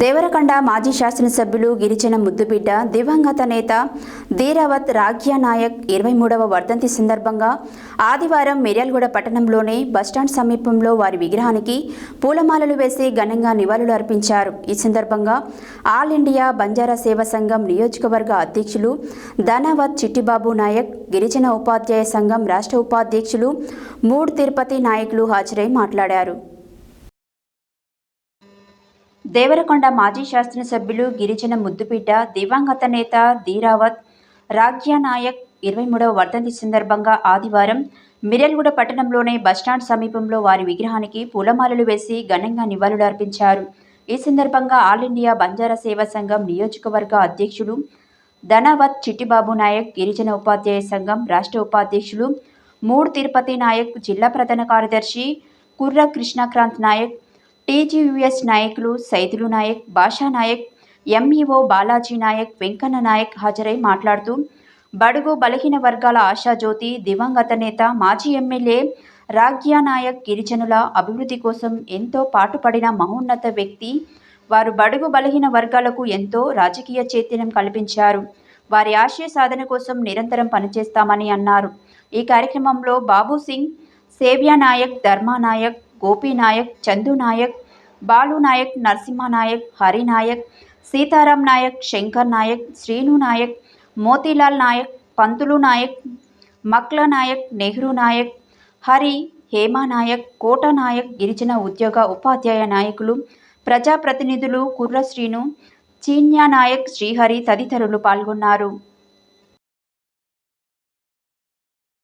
దేవరకొండ మాజీ శాసనసభ్యులు గిరిజన ముద్దుబిడ్డ దివంగత నేత ధీరావత్ రాఘ్య నాయక్ 23వ వర్ధంతి సందర్భంగా ఆదివారం మిర్యాలగూడ పట్టణంలోని బస్టాండ్ సమీపంలో వారి విగ్రహానికి పూలమాలలు వేసి ఘనంగా నివాళులు అర్పించారు. ఈ సందర్భంగా ఆల్ ఇండియా బంజారా సేవా సంఘం నియోజకవర్గ అధ్యక్షులు ధనవత్ చిట్టిబాబు నాయక్, గిరిజన ఉపాధ్యాయ సంఘం రాష్ట్ర ఉపాధ్యక్షులు మూడ్ తిరుపతి నాయకులు హాజరై మాట్లాడారు. దేవరకొండ మాజీ శాసనసభ్యులు గిరిజన ముద్దుబిడ్డ దివంగత నేత ధీరావత్ రాఘ్య నాయక్ 23వ వర్ధంతి సందర్భంగా ఆదివారం మిర్యాలగూడ పట్టణంలోని బస్టాండ్ సమీపంలో వారి విగ్రహానికి పూలమాలలు వేసి ఘనంగా నివాళులు అర్పించారు. ఈ సందర్భంగా ఆల్ ఇండియా బంజారా సేవా సంఘం నియోజకవర్గ అధ్యక్షులు ధనవత్ చిట్టిబాబు నాయక్, గిరిజన ఉపాధ్యాయ సంఘం రాష్ట్ర ఉపాధ్యక్షులు మూడ్ తిరుపతి నాయక్, జిల్లా ప్రధాన కార్యదర్శి కుర్ర కృష్ణకాంత్ నాయక్, టీజీయూఎస్ నాయకులు సైదులు నాయక్, భాషా నాయక్, ఎంఈఓ బాలాజీ నాయక్, వెంకన్న నాయక్ హాజరై మాట్లాడుతూ బడుగు బలహీన వర్గాల ఆశాజ్యోతి దివంగత నేత మాజీ ఎమ్మెల్యే రాఘ్య నాయక్ గిరిజనుల అభివృద్ధి కోసం ఎంతో పాటుపడిన మహోన్నత వ్యక్తి. వారు బడుగు బలహీన వర్గాలకు ఎంతో రాజకీయ చైతన్యం కల్పించారు. వారి ఆశయ సాధన కోసం నిరంతరం పనిచేస్తామని అన్నారు. ఈ కార్యక్రమంలో బాబు సింగ్, సేవ్య నాయక్, ధర్మా నాయక్, గోపి నాయక్, చందు నాయక్, బాలు నాయక్, నరసింహ నాయక్, హరి నాయక్, సీతారాం నాయక్, శంకర్ నాయక్, శ్రీను నాయక్, మోతీలాల్ నాయక్, పంతులు నాయక్, మక్ల నాయక్, నెహ్రూ నాయక్, హరి, హేమా నాయక్, కోట నాయక్, గిరిజన ఉద్యోగ ఉపాధ్యాయ నాయకులు, ప్రజాప్రతినిధులు కుర్ర శ్రీను, చీన్యా నాయక్, శ్రీహరి తదితరులు పాల్గొన్నారు.